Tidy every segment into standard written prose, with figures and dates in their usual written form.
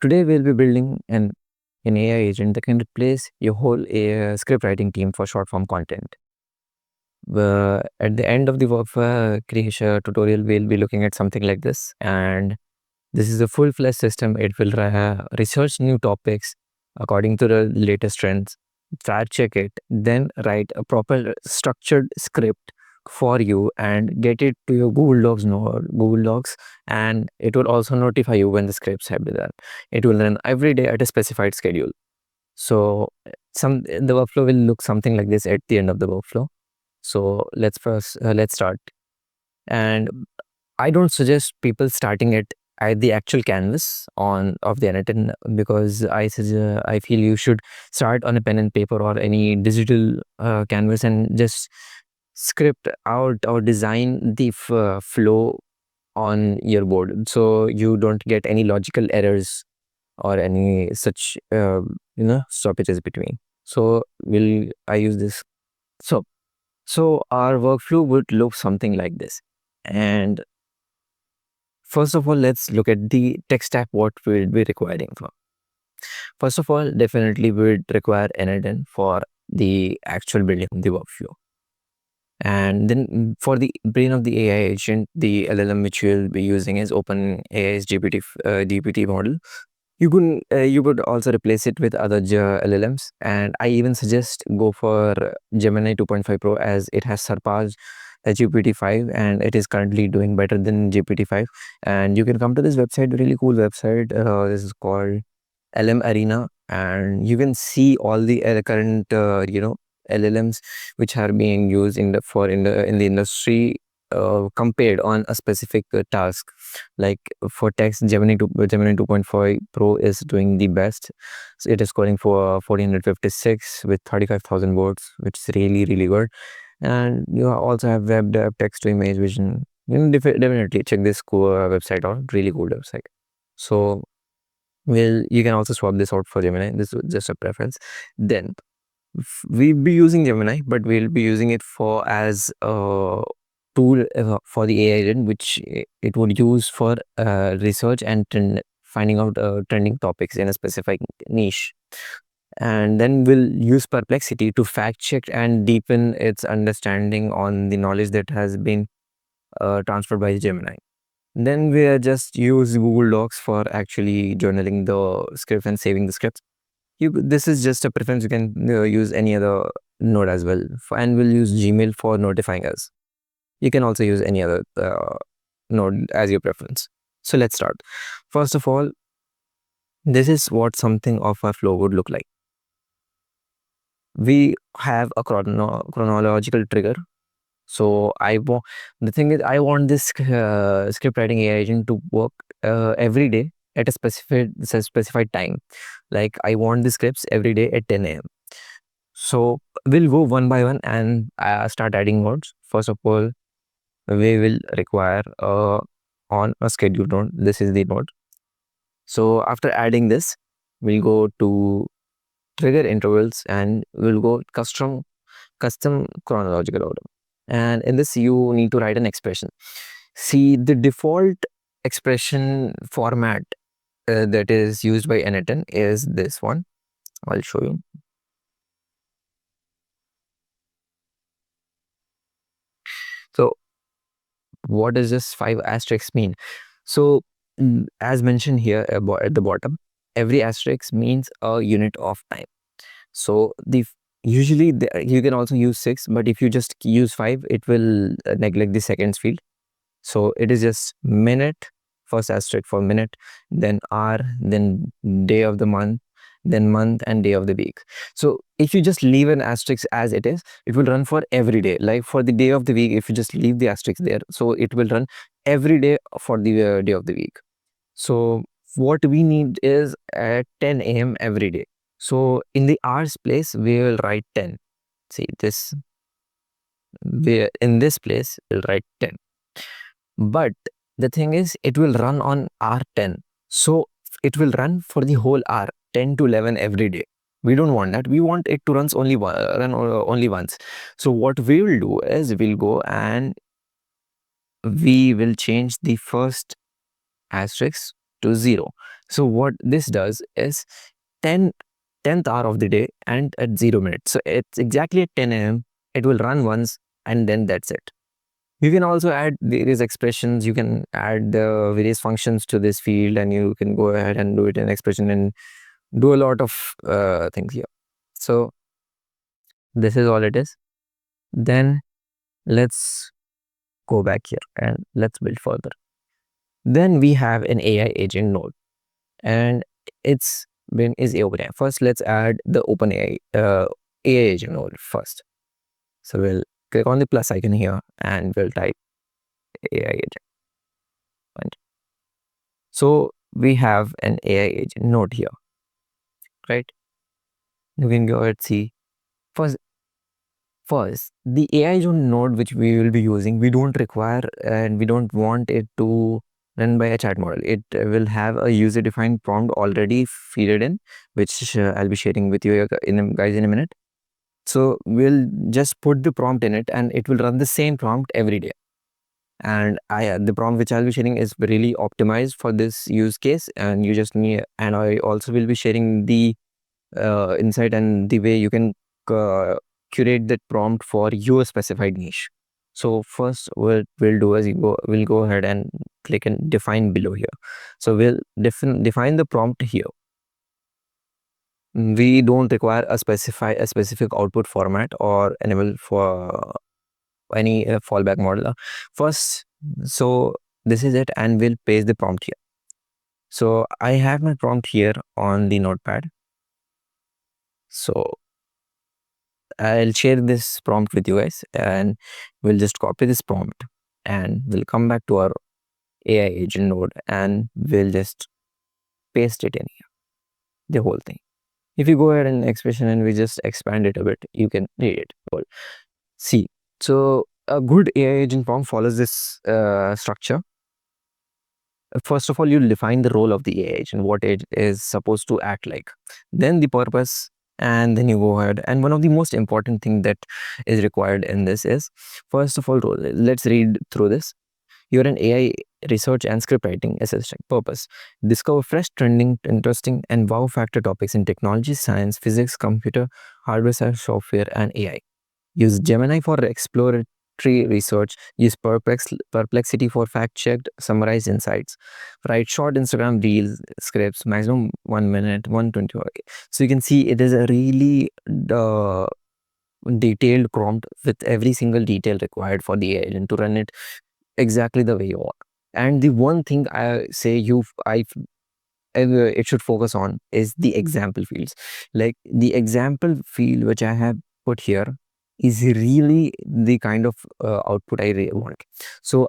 Today we'll be building an AI agent that can replace your whole script writing team for short form content. At the end of the workflow creation tutorial, we'll be looking at something like this. And this is a full-fledged system. It will research new topics according to the latest trends, fact check it, then write a proper structured script for you and get it to your Google Docs, and it will also notify you when the scripts have been done. It will run every day at a specified schedule. So the workflow will look something like this at the end of the workflow. So let's start. And I don't suggest people starting it at the actual canvas of the n8n, because I feel you should start on a pen and paper or any digital canvas and just script out or design the flow on your board, so you don't get any logical errors or any such stoppages between. So will I use this? So our workflow would look something like this. And first of all, let's look at the tech stack, what we'll be requiring for. First of all, definitely we would require n8n for the actual building of the workflow. And then for the brain of the AI agent, the LLM which we'll be using is OpenAI's GPT model. You would also replace it with other LLMs, and I even suggest go for Gemini 2.5 Pro, as it has surpassed GPT-5 and it is currently doing better than GPT-5. And you can come to this website, really cool website. This is called LM Arena, and you can see all the current LLMs which are being used in the industry, compared on a specific task. Like for text, Gemini 2.5 Pro is doing the best. So it is scoring for 1456 with 35,000 words, which is really good. And you also have web dev, text to image vision. Definitely check this cool website out. Really cool website. So you can also swap this out for Gemini. This is just a preference. Then we'll be using Gemini, but we'll be using it for as a tool for the AI agent, which it would use for research and finding out trending topics in a specific niche. And then we'll use Perplexity to fact check and deepen its understanding on the knowledge that has been transferred by Gemini. Then we just use Google Docs for actually journaling the script and saving the scripts. This is just a preference. You can use any other node as well, and we'll use Gmail for notifying us. You can also use any other node as your preference. So let's start. First of all, this is what something of our flow would look like. We have a chronological trigger. So the thing is, I want this script writing AI agent to work every day at a specified time. Like I want the scripts every day at 10 a.m. So we'll go one by one and start adding nodes. First of all, we will require on a schedule node. This is the node. So after adding this, we'll go to trigger intervals and we'll go custom chronological order. And in this, you need to write an expression. See, the default expression format that is used by n8n is this one. I'll show you. So what does this 5 asterisks mean? So as mentioned here at the bottom, every asterisk means a unit of time. So usually you can also use 6, but if you just use 5, it will neglect the seconds field. So it is just minute, first asterisk for minute, then hour, then day of the month, then month and day of the week. So if you just leave an asterisk as it is, it will run for every day. Like for the day of the week, if you just leave the asterisk there, so it will run every day for the day of the week. So what we need is at 10 a.m. every day. So in the hours place, we will write 10. See this, in this place, we'll write 10. But the thing is, it will run on hour 10. So it will run for the whole hour, 10 to 11 every day. We don't want that. We want it to run only once. So what we will do is we'll go and we will change the first asterisk to 0. So what this does is 10 10th hour of the day and at 0 minutes. So it's exactly at 10 a.m. It will run once and then that's it. You can also add various expressions. You can add the various functions to this field, and you can go ahead and do it in expression and do a lot of things here. So this is all it is. Then let's go back here and let's build further. Then we have an AI agent node, and it's been is OpenAI. First, let's add the OpenAI AI agent node first. So we'll click on the plus icon here and we'll type AI agent. And so we have an AI agent node here, right? You can go ahead see first. First, the AI agent node which we will be using, we don't require and we don't want it to run by a chat model. It will have a user-defined prompt already feeded in, which I'll be sharing with you guys in a minute. So we'll just put the prompt in it and it will run the same prompt every day. And the prompt which I'll be sharing is really optimized for this use case. And you just need, and I also will be sharing the insight and the way you can curate that prompt for your specified niche. So first what we'll do is we'll go ahead and click and define below here. So we'll define the prompt here. We don't require a specific output format or enable for any fallback model. First, so this is it, and we'll paste the prompt here. So I have my prompt here on the notepad. So I'll share this prompt with you guys, and we'll just copy this prompt and we'll come back to our AI agent node and we'll just paste it in here, the whole thing. If you go ahead and expression and we just expand it a bit, you can read it. Well, see, so a good AI agent prompt follows this structure. First of all, you'll define the role of the AI agent, what it is supposed to act like, then the purpose, and then you go ahead. And one of the most important thing that is required in this is, first of all, role. Let's read through this. You're an AI research and script writing assistant. Purpose: discover fresh, trending, interesting, and wow factor topics in technology, science, physics, computer, hardware, science, software, and AI. Use Gemini for exploratory research. Use Perplexity for fact-checked, summarized insights. Write short Instagram reels scripts, maximum 1 minute, 120. Okay. So you can see it is a really detailed prompt with every single detail required for the agent to run it exactly the way you want. And the one thing I say it should focus on is the example fields. Like the example field which I have put here is really the kind of output I really want. So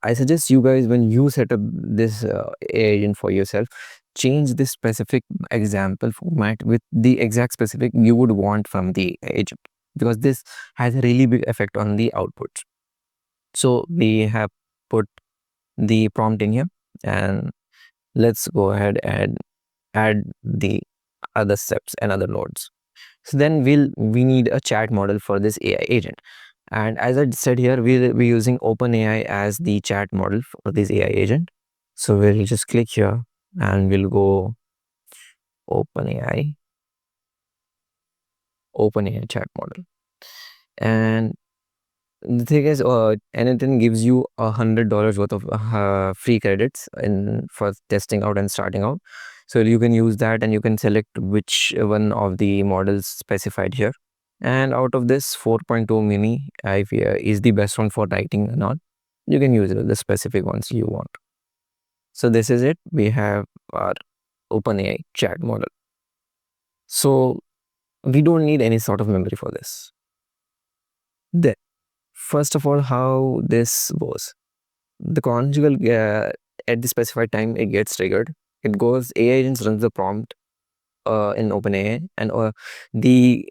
I suggest you guys, when you set up this AI agent for yourself, change this specific example format with the exact specific you would want from the agent, because this has a really big effect on the output. So we have put the prompt in here, and let's go ahead and add the other steps and other nodes. So then we need a chat model for this AI agent. And as I said here, we'll be using OpenAI as the chat model for this AI agent. So we'll just click here and we'll go OpenAI chat model. And the thing is, n8n gives you $100 worth of free credits for testing out and starting out. So you can use that and you can select which one of the models specified here. And out of this, 4.2 mini is the best one for writing and all. You can use the specific ones you want. So this is it. We have our OpenAI chat model. So we don't need any sort of memory for this. Then, first of all, how this goes. The conjugal at the specified time it gets triggered. It goes, AI agents runs the prompt in OpenAI, and the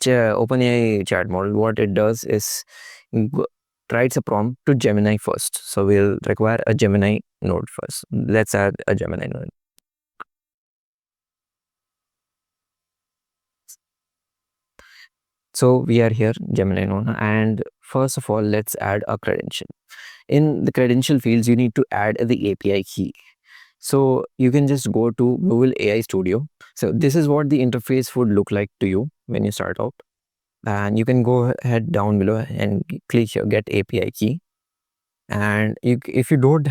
OpenAI chat model, what it does is writes a prompt to Gemini first. So we'll require a Gemini node first. Let's add a Gemini node. So we are here, Gemini node, and first of all, let's add a credential. In the credential fields, you need to add the API key. So you can just go to Google AI Studio. So this is what the interface would look like to you when you start out. And you can go ahead down below and click here, get API key. And if you don't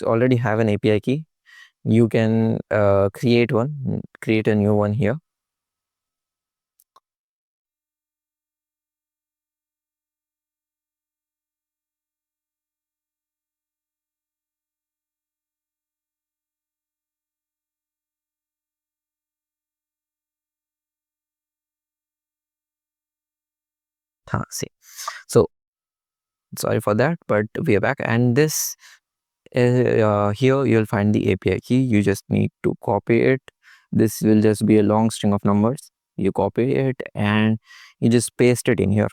already have an API key, you can create a new one here. See. So sorry for that, but we are back. And this here you'll find the API key. You just need to copy it. This will just be a long string of numbers. You copy it and you just paste it in here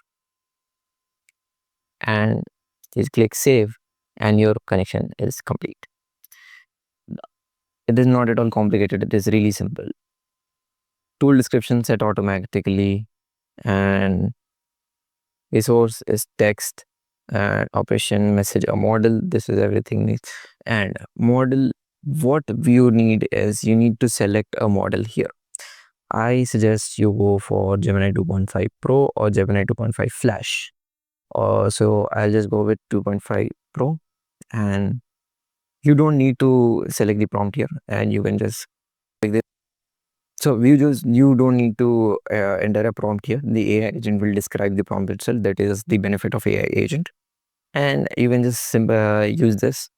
and just click save, and your connection is complete. It is not at all complicated. It is really simple. Tool description set automatically, and resource is text, and operation message a model. This is everything needs. And model, what you need is you need to select a model here. I suggest you go for Gemini 2.5 Pro or Gemini 2.5 Flash. So I'll just go with 2.5 Pro, and you don't need to select the prompt here, and you can just click this. So you don't need to enter a prompt here. The AI agent will describe the prompt itself. That is the benefit of AI agent. And you can just use this.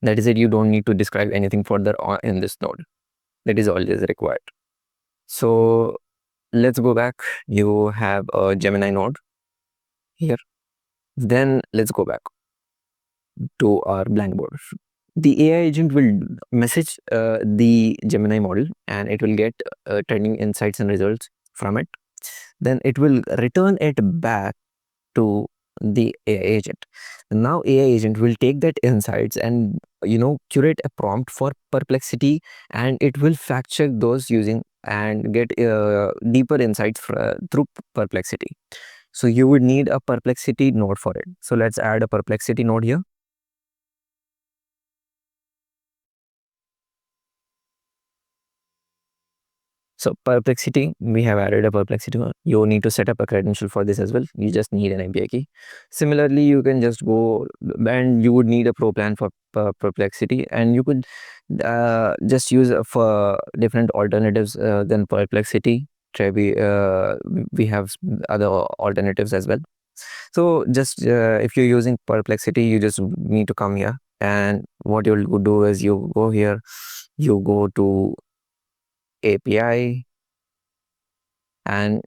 That is it. You don't need to describe anything further in this node. That is all is required. So let's go back. You have a Gemini node here. Then let's go back to our blank board. The AI agent will message the Gemini model, and it will get trending insights and results from it. Then it will return it back to the AI agent. Now AI agent will take that insights and curate a prompt for Perplexity, and it will fact check those using and get deeper insights through Perplexity. So you would need a Perplexity node for it. So let's add a Perplexity node here. So Perplexity, we have added a Perplexity one. You need to set up a credential for this as well. You just need an API key. Similarly, you can just go, and you would need a pro plan for Perplexity, and you could just use for different alternatives than Perplexity. We have other alternatives as well. So just if you're using Perplexity, you just need to come here, and what you'll do is you go here, you go to API. And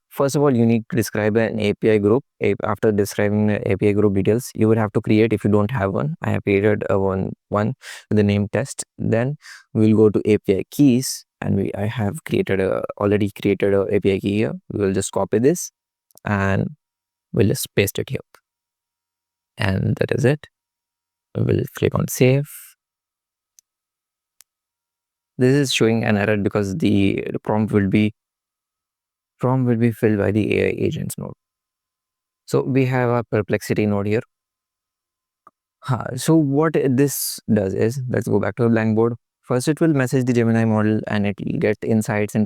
first of all, you need to describe an API group. After describing the API group details, you would have to create if you don't have one. I have created a one with the name test. Then we'll go to API keys, and I have already created a API key here. We'll just copy this and we'll just paste it here. And that is it. We'll click on save. This is showing an error because the prompt will be filled by the AI agents node. So we have a Perplexity node here. So what this does is, let's go back to the blank board. First, it will message the Gemini model, and it will get insights and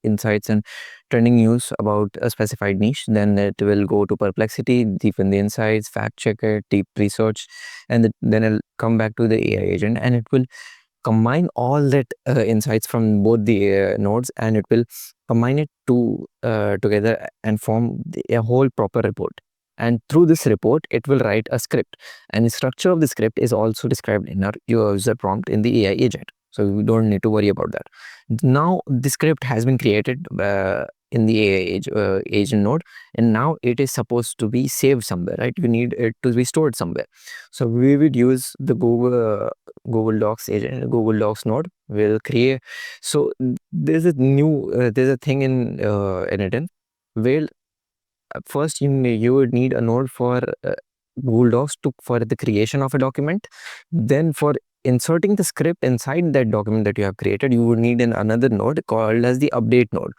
insights and trending news about a specified niche. Then it will go to Perplexity, deepen the insights, fact check it, deep research, and then it'll come back to the AI agent, and it will combine all that insights from both the nodes, and it will combine it together and form a whole proper report. And through this report, it will write a script, and the structure of the script is also described in our user prompt in the AI agent. So we don't need to worry about that. Now the script has been created in the AI agent node, and now it is supposed to be saved somewhere, right? You need it to be stored somewhere. So we would use the Google Docs agent, Google Docs node. Will create. So there's a thing in n8n where first you would need a node for Google Docs for the creation of a document. Then for inserting the script inside that document that you have created, you would need another node called as the update node.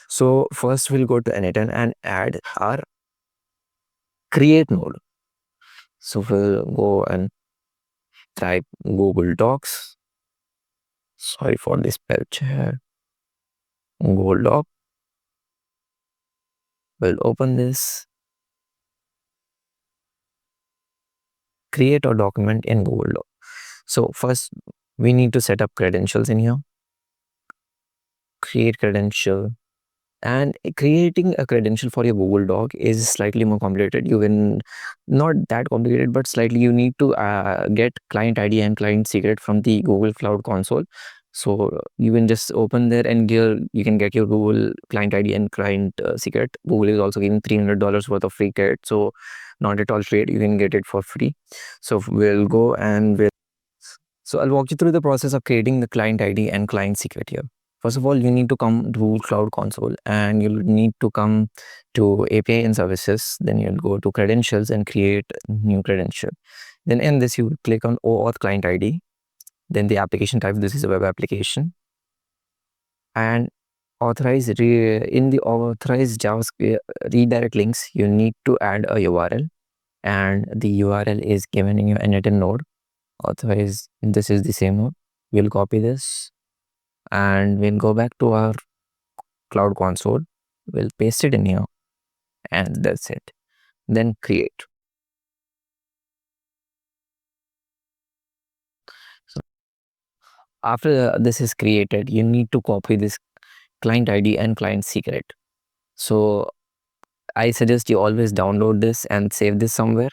So first we'll go to n8n and add our create node. So we'll go and type Google Docs. Sorry for the spell check. Google Doc. We'll open this. Create a document in Google Doc. So first we need to set up credentials in here. Create credential. And creating a credential for your Google Doc is slightly more complicated. You can not that complicated, but slightly you need to get client ID and client secret from the Google Cloud Console. So you can just open there and you can get your Google client ID and client secret. Google is also giving $300 worth of free credit. So not at all free, you can get it for free. So we'll go and so I'll walk you through the process of creating the client ID and client secret here. First of all, you need to come to Cloud Console and you'll need to come to API and services. Then you'll go to credentials and create new credential. Then in this, you click on OAuth client ID. Then the application type, this is a web application. And in the authorized JavaScript redirect links, you need to add a URL. And the URL is given in your n8n node. Authorize, this is the same node. We'll copy this and we'll go back to our Cloud Console. We'll paste it in here and that's it. Then create. So after this is created, you need to copy this client ID and client secret. So I suggest you always download this and save this somewhere.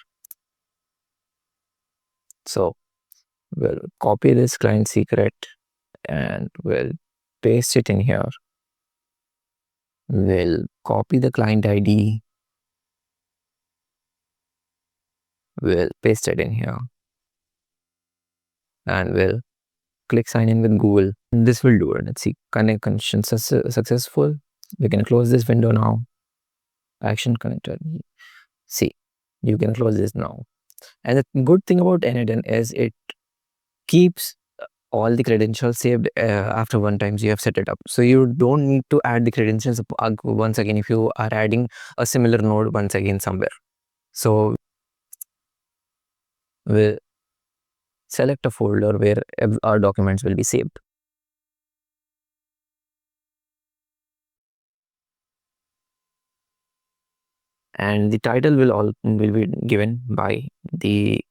So we'll copy this client secret and we'll paste it in here. We'll copy the client ID. We'll paste it in here. And we'll click sign in with Google. And this will do it. Let's see, connection successful. We can close this window now. Action connector. See, you can close this now. And the good thing about n8n is it keeps all the credentials saved after one time you have set it up. So you don't need to add the credentials once again if you are adding a similar node once again somewhere. So we'll select a folder where our documents will be saved. And the title will be given by the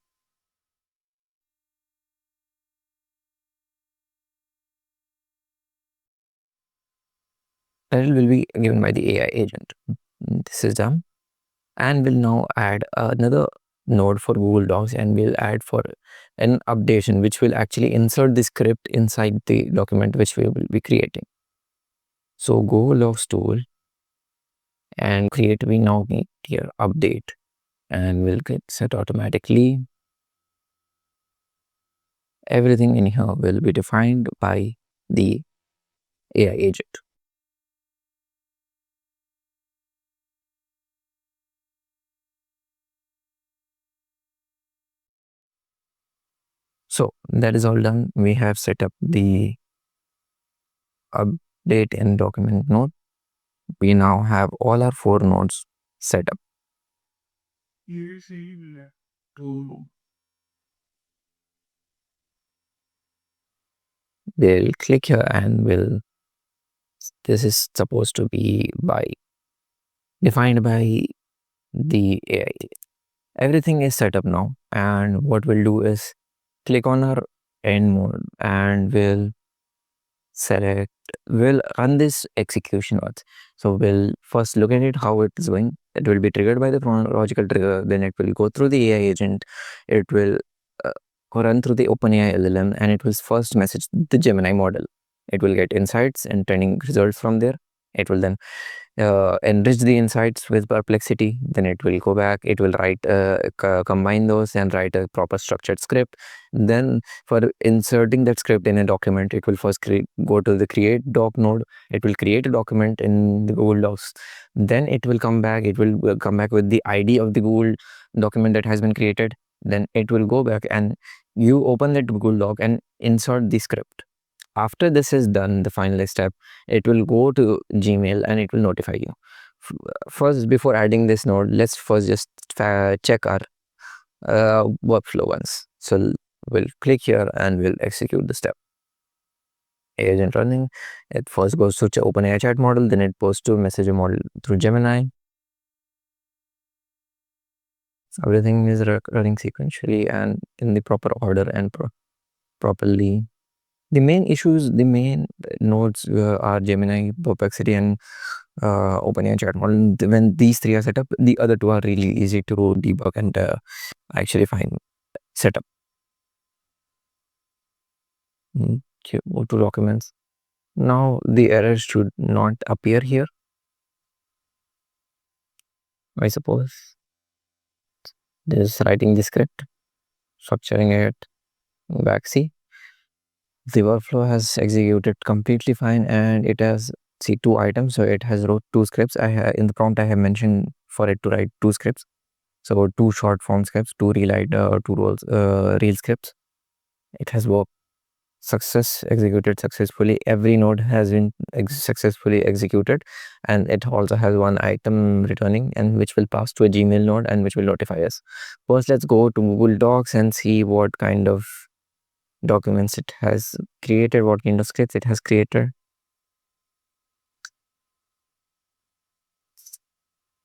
AI agent. This is done. And we'll now add another node for Google Docs and we'll add for an updation which will actually insert the script inside the document which we will be creating. So Google Docs tool and create, we now need here update and we'll get set automatically. Everything in here will be defined by the AI agent. So that is all done. We have set up the update in document node. We now have all our 4 nodes set up. We'll click here and this is supposed to be defined by the AI. Everything is set up now, and what we'll do is click on our end mode and we'll run this execution once. So we'll first look at it, how it is going. It will be triggered by the chronological trigger, then it will go through the AI agent. It will run through the OpenAI LLM and it will first message the Gemini model. It will get insights and turning results from there. It will then enrich the insights with Perplexity. Then it will go back, it will write combine those and write a proper structured script. Then for inserting that script in a document, it will first go to the create doc node. It will create a document in the Google Docs. Then it will come back with the ID of the Google document that has been created. Then it will go back and you open that Google Doc and insert the script. After this is done, the final step, it will go to Gmail and it will notify you. First, before adding this node, let's first just check our workflow once. So will click here and will execute the step. Agent running, it first goes to OpenAI chat model, then it goes to messenger model through Gemini. Everything is running sequentially and in the proper order and properly. The main nodes are Gemini, Perplexity, and OpenAI chat model. When these three are set up, the other two are really easy to debug and actually find setup. Okay, go to documents. Now the errors should not appear here, I suppose. This writing the script, structuring it, back see. The workflow has executed completely fine, and it has two items, so it has wrote two scripts. In the prompt I have mentioned for it to write two scripts, so two short form scripts, two real scripts. It has worked executed successfully. Every node has been successfully executed, and it also has one item returning, and which will pass to a Gmail node and which will notify us. First, let's go to Google Docs and see what kind of documents it has created, what kind of scripts it has created.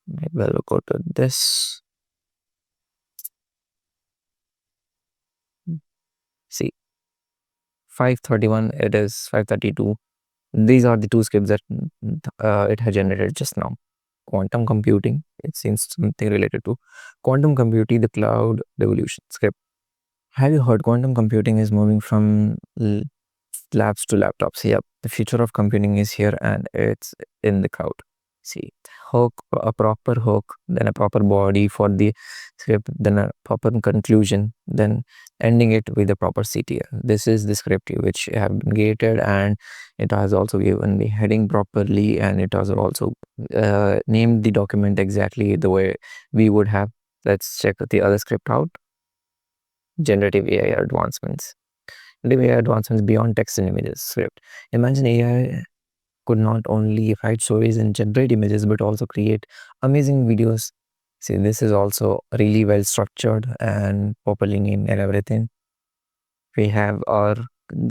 Maybe we'll go to this. See, 531, it is 532. These are the two scripts that it has generated just now. Quantum computing, it seems something related to quantum computing, the cloud revolution script. Have you heard quantum computing is moving from labs to laptops? Yep, the future of computing is here and it's in the cloud. See, hook, a proper hook, then a proper body for the script, then a proper conclusion, then ending it with a proper CTL. This is the script which have been created, and it has also given the heading properly, and it has also named the document exactly the way we would have. Let's check the other script out. Generative AI advancements. Generative AI advancements beyond text and images script. Imagine AI could not only write stories and generate images, but also create amazing videos. See, this is also really well structured and properly named and everything. We have our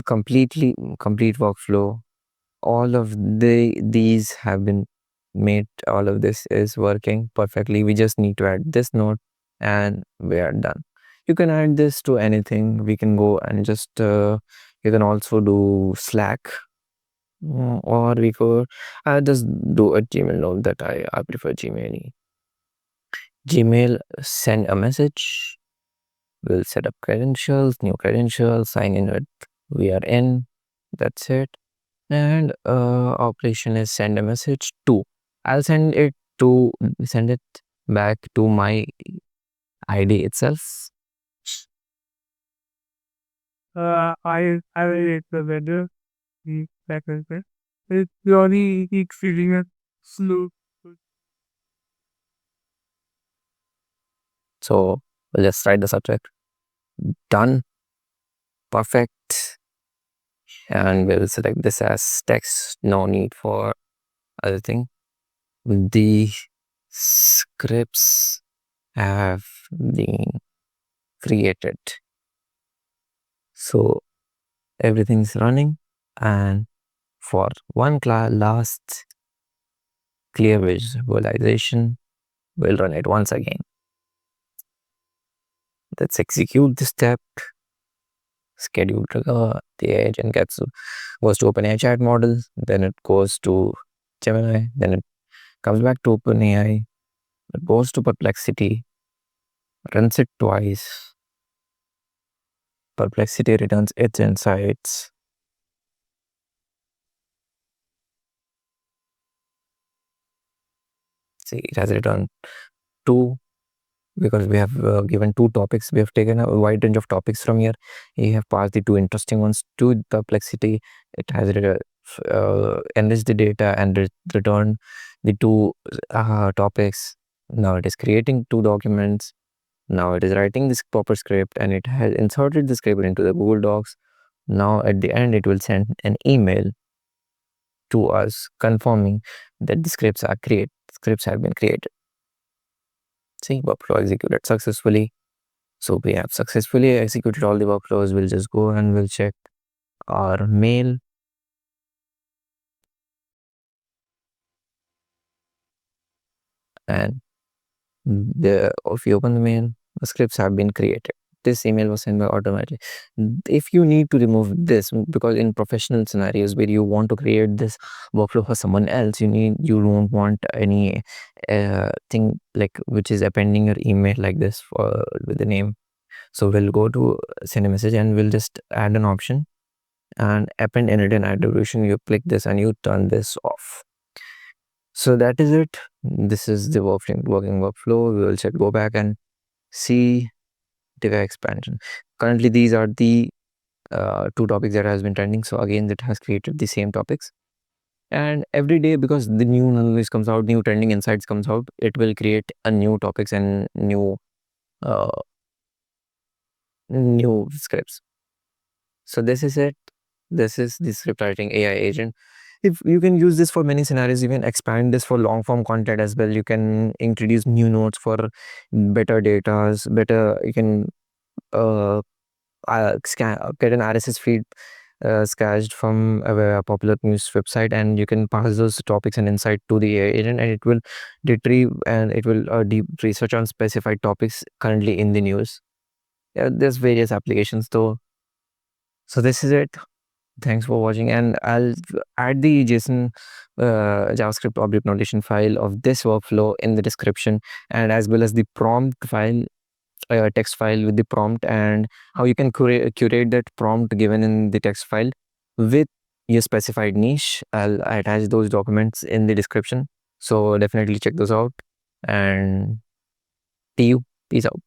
complete workflow. All of these have been made. All of this is working perfectly. We just need to add this node and we are done. You can add this to anything. We can go and just you can also do Slack, or we could just do a Gmail note that I prefer Gmail. Gmail, send a message. We'll set up credentials, new credentials, sign in with we are in. That's it. And operation is send a message to. I'll send it back to my ID itself. I will hit the vendor. The backend. It's really feeling it slow. So we'll just write the subject. Done. Perfect. And we'll select this as text. No need for other thing. The scripts have been created. So everything's running, and for one last clear visualization, we'll run it once again. Let's execute the step. Schedule trigger. The agent goes to OpenAI chat model, then it goes to Gemini, then it comes back to OpenAI, it goes to Perplexity, runs it twice. Perplexity returns its insights. See, it has returned 2 because we have given 2 topics. We have taken a wide range of topics from here. We have passed the 2 interesting ones to Perplexity. It has enriched the data and returned the 2 topics. Now it is creating 2 documents. Now it is writing this proper script, and it has inserted the script into the Google Docs. Now at the end, it will send an email to us confirming that the scripts have been created. See, workflow executed successfully. So we have successfully executed all the workflows. We'll just go and we'll check our mail. And if you open the mail, the scripts have been created. This email was sent by automatically. If you need to remove this, because in professional scenarios where you want to create this workflow for someone else, you don't want any thing like which is appending your email like this for with the name. So we'll go to send a message and we'll just add an option and append n8n attribution. You click this and you turn this off. So that is it. This is the working workflow. We will check, go back and see data expansion. Currently, these are the two topics that has been trending. So again, it has created the same topics. And every day, because the new knowledge comes out, new trending insights comes out, it will create a new topics and new uh, new scripts. So this is it. This is the script writing AI agent. If you can use this for many scenarios, you can expand this for long form content as well. You can introduce new nodes for better datas, better, you can get an RSS feed sketched from a popular news website, and you can pass those topics and insight to the AI agent, and it will retrieve and it will deep research on specified topics currently in the news. Yeah, there's various applications though. So this is it. Thanks for watching, and I'll add the JSON JavaScript object notation file of this workflow in the description, and as well as the prompt file, text file with the prompt, and how you can curate that prompt given in the text file with your specified niche. I'll attach those documents in the description. So definitely check those out, and see you. Peace out.